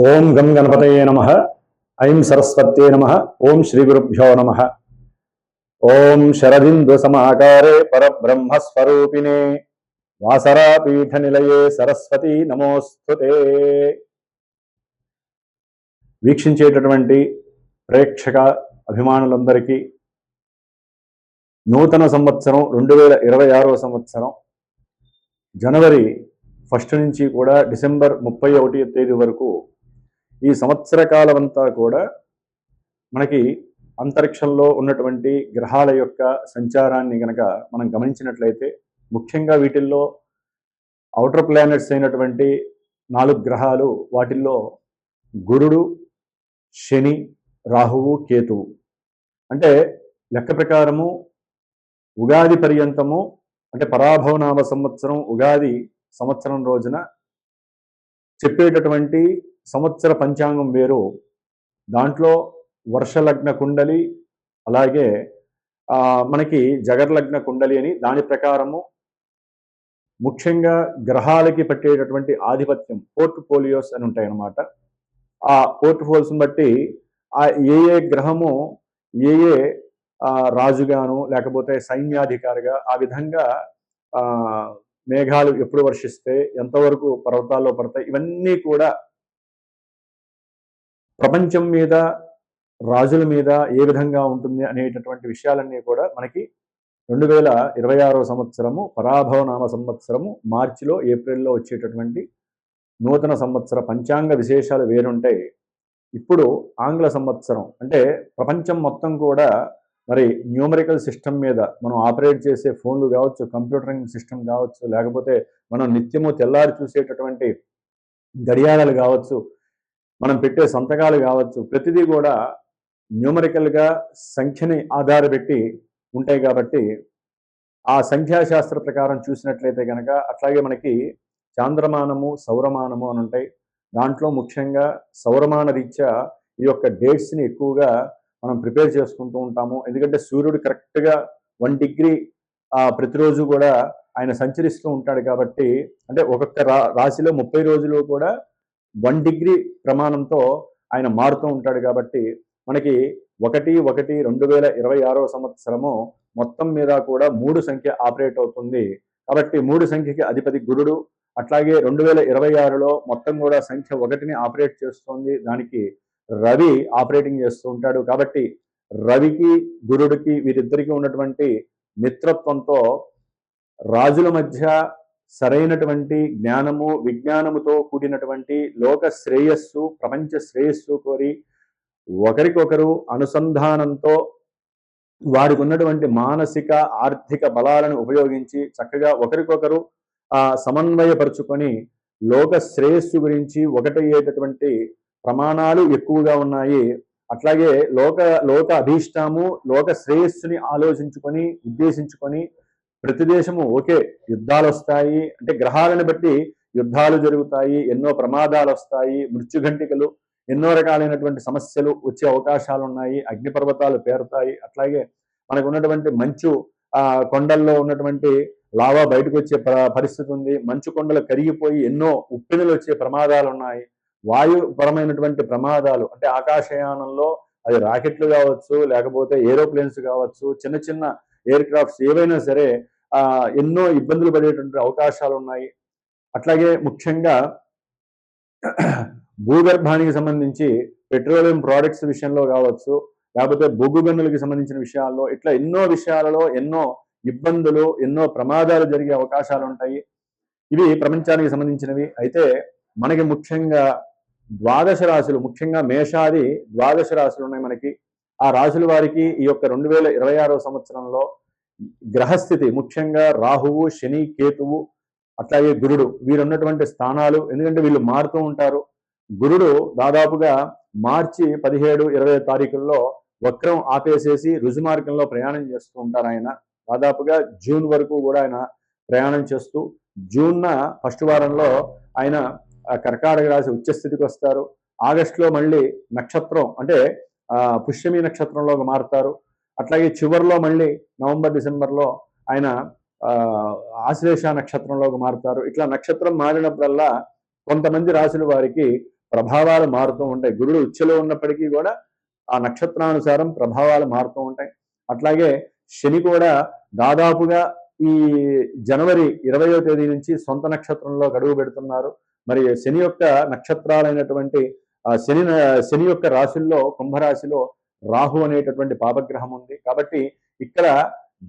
ఓం గం గణపతయే నమః. ఐం సరస్వత్యే నమః. ఓం శ్రీ గురుభ్యో నమః. ఓం శరదిందు సమాకారే పరబ్రహ్మస్వరూపిణే వాసరాపీఠ నిలయే సరస్వతి నమోస్తుతే. వీక్షించేటటువంటి ప్రేక్షక అభిమానులందరికీ నూతన సంవత్సరం 2026 సంవత్సరం జనవరి 1 నుంచి కూడా డిసెంబర్ 31వ తేదీ వరకు ఈ సంవత్సర కాలం అంతా కూడా మనకి అంతరిక్షంలో ఉన్నటువంటి గ్రహాల యొక్క సంచారాన్ని గనక మనం గమనించినట్లయితే ముఖ్యంగా వీటిల్లో ఔటర్ ప్లానెట్స్ అయినటువంటి 4 గ్రహాలు, వాటిల్లో గురుడు, శని, రాహువు, కేతువు. అంటే లెక్క ప్రకారము ఉగాది పర్యంతము, అంటే పరాభవనామ సంవత్సరం ఉగాది సంవత్సరం రోజున చెప్పేటటువంటి సంవత్సర పంచాంగం వేరు. దాంట్లో వర్షలగ్న కుండలి, అలాగే మనకి జగర్లగ్న కుండలి అని దాని ప్రకారము ముఖ్యంగా గ్రహాలకి పట్టేటటువంటి ఆధిపత్యం పోర్ట్ఫోలియోస్ అని ఉంటాయన్నమాట. ఆ పోర్ట్ఫోలియోస్ని బట్టి ఏ ఏ గ్రహము ఏ ఏ రాజుగాను లేకపోతే సైన్యాధికారిగా ఆ విధంగా మేఘాలు ఎప్పుడు వర్షిస్తే ఎంతవరకు పర్వతాల్లో పడతాయి, ఇవన్నీ కూడా ప్రపంచం మీద రాజుల మీద ఏ విధంగా ఉంటుంది అనేటటువంటి విషయాలన్నీ కూడా మనకి 2026 సంవత్సరము పరాభవనామ సంవత్సరము మార్చిలో ఏప్రిల్లో వచ్చేటటువంటి నూతన సంవత్సర పంచాంగ విశేషాలు వేరుంటాయి. ఇప్పుడు ఆంగ్ల సంవత్సరం అంటే ప్రపంచం మొత్తం కూడా మరి న్యూమరికల్ సిస్టమ్ మీద మనం ఆపరేట్ చేసే ఫోన్లు కావచ్చు, కంప్యూటరింగ్ సిస్టమ్ కావచ్చు, లేకపోతే మనం నిత్యము తెల్లారి చూసేటటువంటి గడియారాలు కావచ్చు, మనం పెట్టే సంతకాలు కావచ్చు, ప్రతిదీ కూడా న్యూమరికల్గా సంఖ్యని ఆధారపెట్టి ఉంటాయి. కాబట్టి ఆ సంఖ్యాశాస్త్ర ప్రకారం చూసినట్లయితే కనుక అట్లాగే మనకి చాంద్రమానము, సౌరమానము అని ఉంటాయి. దాంట్లో ముఖ్యంగా సౌరమాన రీత్యా ఈ యొక్క డేట్స్ని ఎక్కువగా మనం ప్రిపేర్ చేసుకుంటూ ఉంటాము. ఎందుకంటే సూర్యుడు కరెక్ట్గా 1 డిగ్రీ ప్రతిరోజు కూడా ఆయన సంచరిస్తూ ఉంటాడు. కాబట్టి అంటే ఒక్కొక్క రాశిలో 30 రోజులు కూడా 1 డిగ్రీ ప్రమాణంతో ఆయన మారుతూ ఉంటాడు. కాబట్టి మనకి 1/1/2026 సంవత్సరము మొత్తం మీద కూడా 3 సంఖ్య ఆపరేట్ అవుతుంది. కాబట్టి 3 సంఖ్యకి అధిపతి గురుడు. అట్లాగే 2026లో మొత్తం కూడా సంఖ్య 1ని ఆపరేట్ చేస్తుంది. దానికి రవి ఆపరేటింగ్ చేస్తూ ఉంటాడు. కాబట్టి రవికి గురుడికి వీరిద్దరికీ ఉన్నటువంటి మిత్రత్వంతో రాజుల మధ్య సరైనటువంటి జ్ఞానము, విజ్ఞానముతో కూడినటువంటి లోక శ్రేయస్సు, ప్రపంచ శ్రేయస్సు కోరి ఒకరికొకరు అనుసంధానంతో వారికి ఉన్నటువంటి మానసిక ఆర్థిక బలాలను ఉపయోగించి చక్కగా ఒకరికొకరు సమన్వయపరుచుకొని లోక శ్రేయస్సు గురించి ఒకటయ్యేటటువంటి ప్రమాణాలు ఎక్కువగా ఉన్నాయి. అట్లాగే లోక అభీష్టము, లోక శ్రేయస్సుని ఆలోచించుకొని ఉద్దేశించుకొని ప్రతి దేశము ఓకే యుద్ధాలు వస్తాయి అంటే గ్రహాలను బట్టి యుద్ధాలు జరుగుతాయి, ఎన్నో ప్రమాదాలు వస్తాయి, మృత్యుఘంటికలు, ఎన్నో రకాలైనటువంటి సమస్యలు వచ్చే అవకాశాలు ఉన్నాయి, అగ్నిపర్వతాలు పేరుతాయి. అట్లాగే మనకు ఉన్నటువంటి మంచు కొండల్లో ఉన్నటువంటి లావా బయటకు వచ్చే పరిస్థితి ఉంది, మంచు కొండలు కరిగిపోయి ఎన్నో ఉప్పెనులు వచ్చే ప్రమాదాలు ఉన్నాయి, వాయుపరమైనటువంటి ప్రమాదాలు అంటే ఆకాశయానంలో అది రాకెట్లు కావచ్చు, లేకపోతే ఏరోప్లేన్స్ కావచ్చు, చిన్న చిన్న ఎయిర్ క్రాఫ్ట్స్ ఏవైనా సరే ఎన్నో ఇబ్బందులు పడేటువంటి అవకాశాలు ఉన్నాయి. అట్లాగే ముఖ్యంగా భూగర్భానికి సంబంధించి పెట్రోలియం ప్రోడక్ట్స్ విషయంలో కావచ్చు, లేకపోతే బొగ్గు గనులకి సంబంధించిన విషయాల్లో ఇట్లా ఎన్నో విషయాలలో ఎన్నో ఇబ్బందులు, ఎన్నో ప్రమాదాలు జరిగే అవకాశాలు ఉంటాయి. ఇవి ప్రపంచానికి సంబంధించినవి. అయితే మనకి ముఖ్యంగా ద్వాదశ రాశులు, ముఖ్యంగా మేషాది ద్వాదశ రాశులు ఉన్నాయి మనకి. ఆ రాశుల వారికి ఈ యొక్క 2026 సంవత్సరంలో గ్రహస్థితి ముఖ్యంగా రాహువు, శని, కేతువు, అట్లాగే గురుడు వీరున్నటువంటి స్థానాలు. ఎందుకంటే వీళ్ళు మారుతూ ఉంటారు. గురుడు దాదాపుగా మార్చి 17-20 తారీఖుల్లో వక్రం ఆపేసేసి రుజుమార్గంలో ప్రయాణం చేస్తూ ఉంటారు. ఆయన దాదాపుగా జూన్ వరకు కూడా ఆయన ప్రయాణం చేస్తూ జూన్న ఫస్ట్ వారంలో ఆయన కర్కాటక రాశి ఉచ్చస్థితికి వస్తారు. ఆగస్టులో మళ్ళీ నక్షత్రం అంటే పుష్యమి నక్షత్రంలోకి మారుతారు. అట్లాగే చివరిలో మళ్ళీ నవంబర్ డిసెంబర్లో ఆయన ఆశ్లేష నక్షత్రంలోకి మారుతారు. ఇట్లా నక్షత్రం మారినప్పుడల్లా కొంతమంది రాశుల వారికి ప్రభావాలు మారుతూ ఉంటాయి. గురుడు ఉచ్చులో ఉన్నప్పటికీ కూడా ఆ నక్షత్రానుసారం ప్రభావాలు మారుతూ ఉంటాయి. అట్లాగే శని కూడా దాదాపుగా ఈ జనవరి 20వ తేదీ నుంచి సొంత నక్షత్రంలో గడువు పెడుతున్నారు. మరి శని యొక్క నక్షత్రాలైనటువంటి శని యొక్క రాశుల్లో కుంభరాశిలో రాహు అనేటటువంటి పాపగ్రహం ఉంది. కాబట్టి ఇక్కడ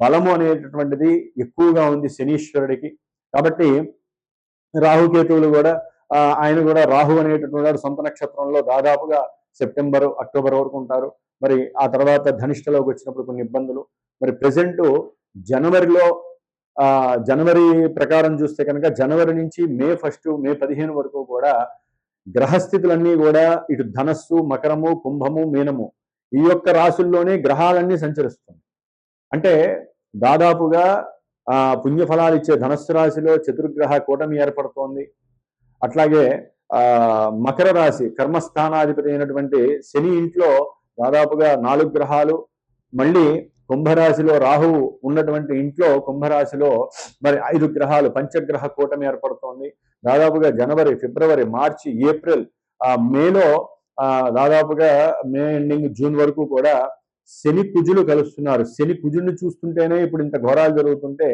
బలము అనేటటువంటిది ఎక్కువగా ఉంది శనీశ్వరుడికి. కాబట్టి రాహుకేతువులు కూడా ఆయన కూడా రాహు అనేటటువంటి సొంత నక్షత్రంలో దాదాపుగా సెప్టెంబర్, అక్టోబర్ వరకు ఉంటారు. మరి ఆ తర్వాత ధనిష్టలోకి వచ్చినప్పుడు కొన్ని ఇబ్బందులు. మరి ప్రెసెంట్ జనవరిలో జనవరి ప్రకారం చూస్తే కనుక జనవరి నుంచి మే 1, మే 15 వరకు కూడా గ్రహస్థితులన్నీ కూడా ఇటు ధనస్సు, మకరము, కుంభము, మీనము ఈ యొక్క రాశుల్లోనే గ్రహాలన్నీ సంచరిస్తుంది. అంటే దాదాపుగా పుణ్యఫలాలు ఇచ్చే ధనస్సు రాశిలో చతుర్గ్రహ కూటమి ఏర్పడుతోంది. అట్లాగే మకర రాశి కర్మస్థానాధిపతి అయినటువంటి శని ఇంట్లో దాదాపుగా 4 గ్రహాలు, మళ్ళీ కుంభరాశిలో రాహువు ఉన్నటువంటి ఇంట్లో కుంభరాశిలో మరి 5 గ్రహాలు పంచగ్రహ కూటమి ఏర్పడుతోంది. దాదాపుగా జనవరి, ఫిబ్రవరి, మార్చి, ఏప్రిల్, మేలో దాదాపుగా మే ఎండింగ్, జూన్ వరకు కూడా శని కుజులు కలుస్తున్నారు. శని కుజుడిని చూస్తుంటేనే ఇప్పుడు ఇంత ఘోరాలు జరుగుతుంటే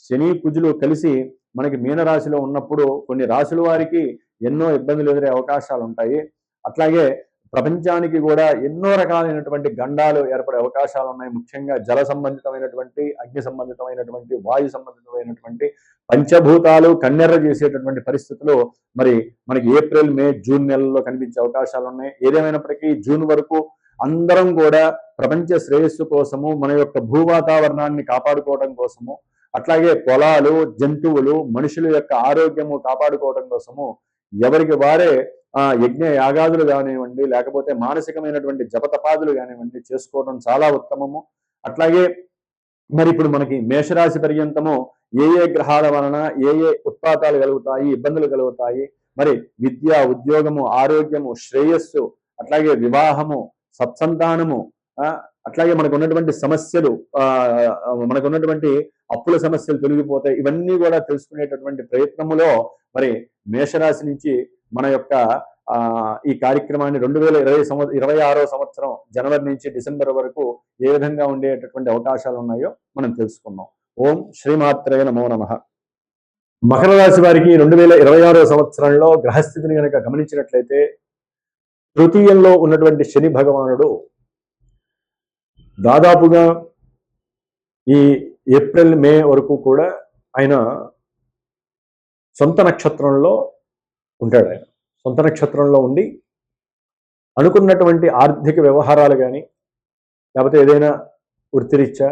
శని కుజులు కలిసి మనకి మీనరాశిలో ఉన్నప్పుడు కొన్ని రాశుల వారికి ఎన్నో ఇబ్బందులు ఎదురే అవకాశాలు ఉంటాయి. అట్లాగే ప్రపంచానికి కూడా ఎన్నో రకాలైనటువంటి గండాలు ఏర్పడే అవకాశాలు ఉన్నాయి. ముఖ్యంగా జల సంబంధితమైనటువంటి, అగ్ని సంబంధితమైనటువంటి, వాయు సంబంధితమైనటువంటి పంచభూతాలు కన్నెర్ర చేసేటటువంటి పరిస్థితులు మరి మనకి ఏప్రిల్, మే, జూన్ నెలల్లో కనిపించే అవకాశాలు ఉన్నాయి. ఏదేమైనప్పటికీ జూన్ వరకు అందరం కూడా ప్రపంచ శ్రేయస్సు కోసము, మన యొక్క భూవాతావరణాన్ని కాపాడుకోవడం కోసము, అట్లాగే పొలాలు, జంతువులు, మనుషుల యొక్క ఆరోగ్యము కాపాడుకోవడం కోసము ఎవరికి వారే యజ్ఞ యాగాదులు కానివ్వండి, లేకపోతే మానసికమైనటువంటి జపతపాదులు కానివ్వండి చేసుకోవడం చాలా ఉత్తమము. అట్లాగే మరి ఇప్పుడు మనకి మేషరాశి పర్యంతము ఏ గ్రహాల వలన ఏ ఉత్పాతాలు కలుగుతాయి, ఇబ్బందులు కలుగుతాయి, మరి విద్య, ఉద్యోగము, ఆరోగ్యము, శ్రేయస్సు, అట్లాగే వివాహము, సత్సంతానము, అట్లాగే మనకు ఉన్నటువంటి సమస్యలు, మనకు ఉన్నటువంటి అప్పుల సమస్యలు తొలగిపోతాయి. ఇవన్నీ కూడా తెలుసుకునేటటువంటి ప్రయత్నములో మరి మేషరాశి నుంచి మన యొక్క ఈ కార్యక్రమాన్ని 2026వ సంవత్సరం జనవరి నుంచి డిసెంబర్ వరకు ఏ విధంగా ఉండేటటువంటి అవకాశాలు ఉన్నాయో మనం తెలుసుకున్నాం. ఓం శ్రీమాత్రే నమో నమః. మకర రాశి వారికి 2026వ సంవత్సరంలో గ్రహస్థితిని కనుక గమనించినట్లయితే తృతీయంలో ఉన్నటువంటి శని భగవానుడు దాదాపుగా ఈ ఏప్రిల్, మే వరకు కూడా ఆయన సొంత నక్షత్రంలో ఉంటాడు. ఆయన సొంత నక్షత్రంలో ఉండి అనుకున్నటువంటి ఆర్థిక వ్యవహారాలు కానీ, లేకపోతే ఏదైనా వృత్తిరీత్యా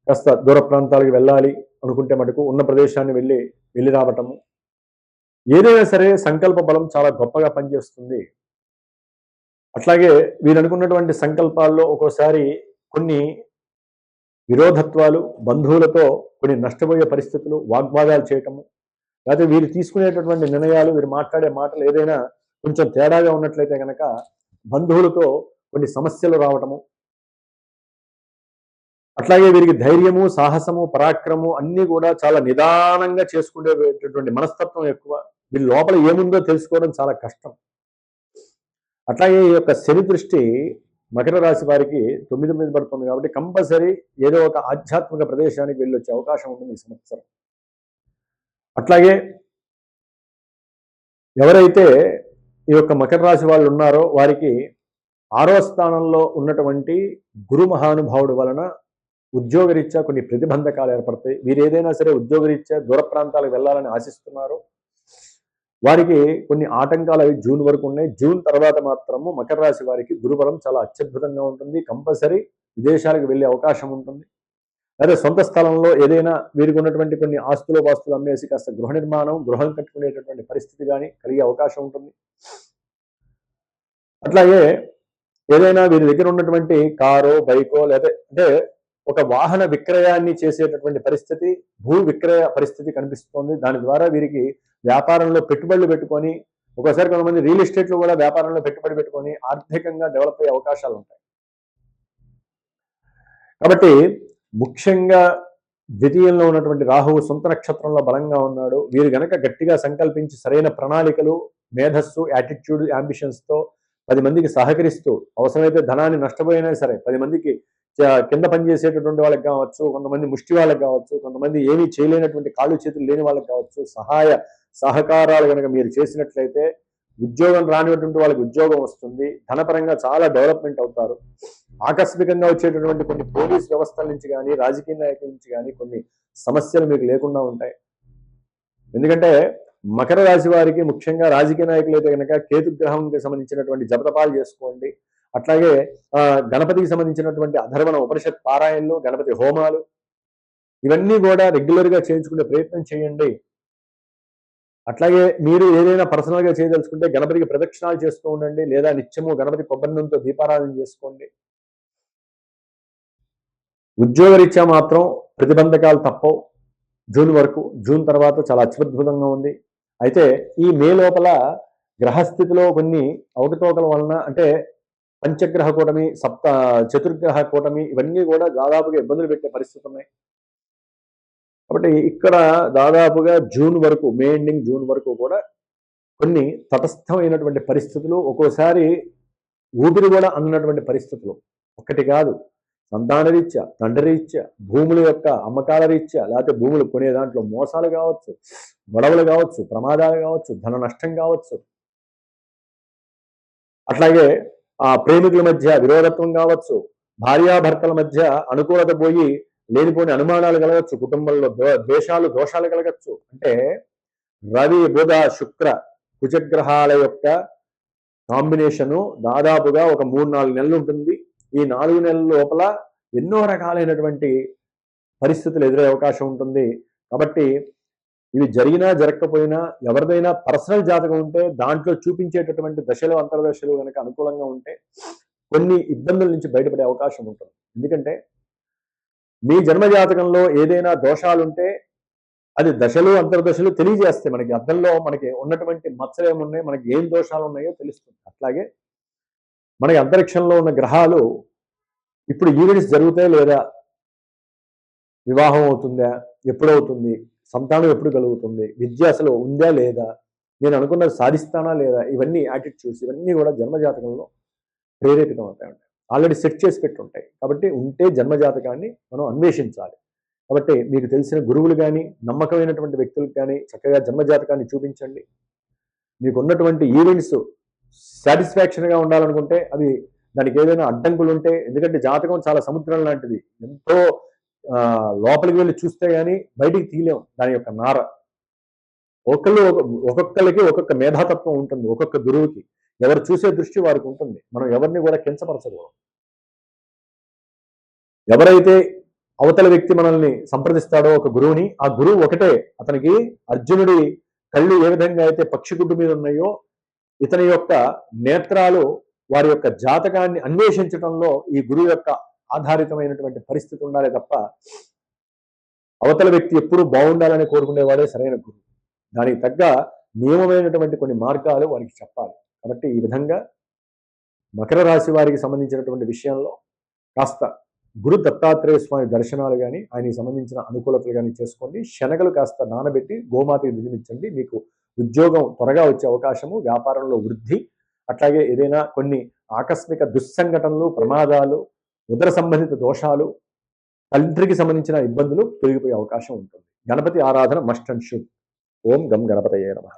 కాస్త దూర ప్రాంతాలకు వెళ్ళాలి అనుకుంటే మటుకు ఉన్న ప్రదేశాన్ని వెళ్ళి రావటము, ఏదైనా సరే సంకల్ప బలం చాలా గొప్పగా పనిచేస్తుంది. అట్లాగే వీరు అనుకున్నటువంటి సంకల్పాల్లో ఒక్కోసారి కొన్ని విరోధత్వాలు, బంధువులతో కొన్ని నష్టపోయే పరిస్థితులు, వాగ్వాదాలు చేయటము, లేకపోతే వీరు తీసుకునేటటువంటి నిర్ణయాలు, వీరు మాట్లాడే మాటలు ఏదైనా కొంచెం తేడాగా ఉన్నట్లయితే కనుక బంధువులతో కొన్ని సమస్యలు రావటము, అట్లాగే వీరికి ధైర్యము, సాహసము, పరాక్రమము అన్నీ కూడా చాలా నిదానంగా చేసుకునేటటువంటి మనస్తత్వం ఎక్కువ. వీళ్ళ లోపల ఏముందో తెలుసుకోవడం చాలా కష్టం. అట్లాగే ఈ యొక్క శని దృష్టి మకర రాశి వారికి 9 మీద పడుతుంది కాబట్టి కంపల్సరీ ఏదో ఒక ఆధ్యాత్మిక ప్రదేశానికి వెళ్ళొచ్చే అవకాశం ఉంటుంది ఈ సంవత్సరం. అట్లాగే ఎవరైతే ఈ యొక్క మకర రాశి వాళ్ళు ఉన్నారో వారికి 6వ స్థానంలో ఉన్నటువంటి గురు మహానుభావుడు వలన ఉద్యోగరీత్యా కొన్ని ప్రతిబంధకాలు ఏర్పడతాయి. వీరు ఏదైనా సరే ఉద్యోగరీత్యా దూర ప్రాంతాలకు వెళ్ళాలని ఆశిస్తున్నారు, వారికి కొన్ని ఆటంకాలు అవి జూన్ వరకు ఉన్నాయి. జూన్ తర్వాత మాత్రము మకర రాశి వారికి గురుబలం చాలా అత్యద్భుతంగా ఉంటుంది. కంపల్సరీ విదేశాలకు వెళ్ళే అవకాశం ఉంటుంది. అదే సొంత స్థలంలో ఏదైనా వీరికి ఉన్నటువంటి కొన్ని పాస్తులు అమ్మేసి కాస్త గృహ నిర్మాణం, గృహం కట్టుకునేటటువంటి పరిస్థితి కానీ కలిగే అవకాశం ఉంటుంది. అట్లాగే ఏదైనా వీరి దగ్గర ఉన్నటువంటి కారో, బైకో, లేదా అంటే ఒక వాహన విక్రయాన్ని చేసేటటువంటి పరిస్థితి, భూ విక్రయ పరిస్థితి కనిపిస్తోంది. దాని ద్వారా వీరికి వ్యాపారంలో పెట్టుబడులు పెట్టుకొని, ఒకసారి కొంతమంది రియల్ ఎస్టేట్లో కూడా వ్యాపారంలో పెట్టుబడి పెట్టుకొని ఆర్థికంగా డెవలప్ అయ్యే అవకాశాలు ఉంటాయి. కాబట్టి ముఖ్యంగా ద్వితీయంలో ఉన్నటువంటి రాహువు సొంత నక్షత్రంలో బలంగా ఉన్నాడు. వీరు గనక గట్టిగా సంకల్పించి సరైన ప్రణాళికలు, మేధస్సు, యాటిట్యూడ్, యాంబిషన్స్తో 10 మందికి సహకరిస్తూ అవసరమైతే ధనాన్ని నష్టపోయినా సరే 10 మందికి కింద పనిచేసేటటువంటి వాళ్ళకి కావచ్చు, కొంతమంది ముష్టి వాళ్ళకి కావచ్చు, కొంతమంది ఏమీ చేయలేనటువంటి కాళ్ళు చేతులు లేని వాళ్ళకి కావచ్చు, సహాయ సహకారాలు కనుక మీరు చేసినట్లయితే ఉద్యోగం రానిటువంటి వాళ్ళకి ఉద్యోగం వస్తుంది, ధనపరంగా చాలా డెవలప్మెంట్ అవుతారు. ఆకస్మికంగా వచ్చేటటువంటి కొన్ని పోలీస్ వ్యవస్థల నుంచి కానీ, రాజకీయ నాయకుల నుంచి కానీ కొన్ని సమస్యలు మీకు లేకుండా ఉంటాయి. ఎందుకంటే మకర రాశి వారికి ముఖ్యంగా రాజకీయ నాయకులు అయితే కనుక కేతుగ్రహంకి సంబంధించినటువంటి జపతపాలు చేసుకోండి. అట్లాగే గణపతికి సంబంధించినటువంటి అధర్వణ ఉపనిషత్ పారాయణలు, గణపతి హోమాలు ఇవన్నీ కూడా రెగ్యులర్గా చేయించుకునే ప్రయత్నం చేయండి. అట్లాగే మీరు ఏదైనా పర్సనల్గా చేయదలుచుకుంటే గణపతికి ప్రదక్షిణాలు చేస్తూ ఉండండి, లేదా నిత్యము గణపతి కొబ్బరి నూనెతో దీపారాధన చేసుకోండి. ఉద్యోగరీత్యా మాత్రం ప్రతిబంధకాలు తప్పవు. జూన్ వరకు, జూన్ తర్వాత చాలా అత్యద్భుతంగా ఉంది. అయితే ఈ మే లోపల గ్రహస్థితిలో కొన్ని అవకతవకల వలన, అంటే పంచగ్రహ కూటమి, చతుర్గ్రహ కూటమి ఇవన్నీ కూడా దాదాపుగా ఇబ్బందులు పెట్టే పరిస్థితులు ఉన్నాయి. కాబట్టి ఇక్కడ దాదాపుగా జూన్ వరకు, మే ఎండింగ్ జూన్ వరకు కూడా కొన్ని తటస్థమైనటువంటి పరిస్థితులు, ఒక్కోసారి ఊపిరి కూడా అందనటువంటి పరిస్థితులు. ఒక్కటి కాదు, సంతాన రీత్యా, తండ్రి రీత్యా, భూముల యొక్క అమ్మకాల రీత్యా, లేకపోతే భూములు కొనే దాంట్లో మోసాలు కావచ్చు, గొడవలు కావచ్చు, ప్రమాదాలు కావచ్చు, ధన నష్టం కావచ్చు, అట్లాగే ప్రేమికుల మధ్య విరోధత్వం కావచ్చు, భార్యాభర్తల మధ్య అనుకూలత పోయి లేనిపోని అనుమానాలు కలగచ్చు, కుటుంబంలో ద్వేషాలు, దోషాలు కలగచ్చు. అంటే రవి, బుధ, శుక్ర, కుజగ్రహాల యొక్క కాంబినేషను దాదాపుగా ఒక 3-4 నెలలు ఉంటుంది. ఈ 4 నెలల లోపల ఎన్నో రకాలైనటువంటి పరిస్థితులు ఎదురయ్యే అవకాశం ఉంటుంది. కాబట్టి ఇవి జరిగినా జరగకపోయినా ఎవరిదైనా పర్సనల్ జాతకం ఉంటే దాంట్లో చూపించేటటువంటి దశలు, అంతర్దశలు కనుక అనుకూలంగా ఉంటే కొన్ని ఇబ్బందుల నుంచి బయటపడే అవకాశం ఉంటుంది. ఎందుకంటే మీ జన్మజాతకంలో ఏదైనా దోషాలుంటే అది దశలు, అంతర్దశలు తెలియజేస్తాయి. మనకి అద్దంలో మనకి ఉన్నటువంటి మచ్చలు ఏమున్నాయి, మనకి ఏం దోషాలు ఉన్నాయో తెలుస్తుంది. అట్లాగే మనకి అంతరిక్షంలో ఉన్న గ్రహాలు ఇప్పుడు ఈవెంట్స్ జరుగుతాయి లేదా, వివాహం అవుతుందా, ఎప్పుడవుతుంది, సంతానం ఎప్పుడు కలుగుతుంది, విద్య అసలు ఉందా లేదా, నేను అనుకున్నది సాధిస్తానా లేదా, ఇవన్నీ యాటిట్యూడ్స్, ఇవన్నీ కూడా జన్మజాతకంలో ప్రేరేపితం అవుతాయి. ఆల్రెడీ సెట్ చేసి పెట్టుంటాయి. కాబట్టి ఉంటే జన్మజాతకాన్ని మనం అన్వేషించాలి. కాబట్టి మీకు తెలిసిన గురువులు కానీ, నమ్మకమైనటువంటి వ్యక్తులకు కానీ చక్కగా జన్మజాతకాన్ని చూపించండి. మీకు ఉన్నటువంటి ఈవెంట్స్ సాటిస్ఫాక్షన్గా ఉండాలనుకుంటే అవి దానికి ఏదైనా అడ్డంకులు ఉంటే, ఎందుకంటే జాతకం చాలా సముద్రం లాంటిది, ఎంతో లోపలికి వెళ్ళి చూస్తే కానీ బయటికి తీయలేం దాని యొక్క నార. ఒక్కొక్కరికి ఒక్కొక్క మేధాతత్వం ఉంటుంది, ఒక్కొక్క గురువుకి ఎవరు చూసే దృష్టి వారికి ఉంటుంది. మనం ఎవరిని కూడా కించపరచకూడదు. ఎవరైతే అవతల వ్యక్తి మనల్ని సంప్రదిస్తాడో ఒక గురువుని, ఆ గురువు ఒకటే. అతనికి అర్జునుడి కళ్ళు ఏ విధంగా అయితే పక్షిగుడ్డు మీద ఉన్నాయో, ఇతని యొక్క నేత్రాలు వారి యొక్క జాతకాన్ని అన్వేషించడంలో ఈ గురువు యొక్క ఆధారితమైనటువంటి పరిస్థితి ఉండాలి తప్ప అవతల వ్యక్తి ఎప్పుడూ బాగుండాలని కోరుకునేవాడే సరైన గురువు. దానికి తగ్గ నియమమైనటువంటి కొన్ని మార్గాలు వారికి చెప్పాలి. కాబట్టి ఈ విధంగా మకర రాశి వారికి సంబంధించినటువంటి విషయంలో కాస్త గురు దత్తాత్రేయ స్వామి దర్శనాలు కానీ, ఆయనకి సంబంధించిన అనుకూలతలు కానీ చేసుకోండి. శనగలు కాస్త నానబెట్టి గోమాతకి దిగమించండి. మీకు ఉద్యోగం త్వరగా వచ్చే అవకాశము, వ్యాపారంలో వృద్ధి, అట్లాగే ఏదైనా కొన్ని ఆకస్మిక దుస్సంఘటనలు, ప్రమాదాలు, ఉదర సంబంధిత దోషాలు, తండ్రికి సంబంధించిన ఇబ్బందులు తొలగిపోయే అవకాశం ఉంటుంది. గణపతి ఆరాధన మస్ట్ అండ్ షుడ్. ఓం గం గణపతయే నమః.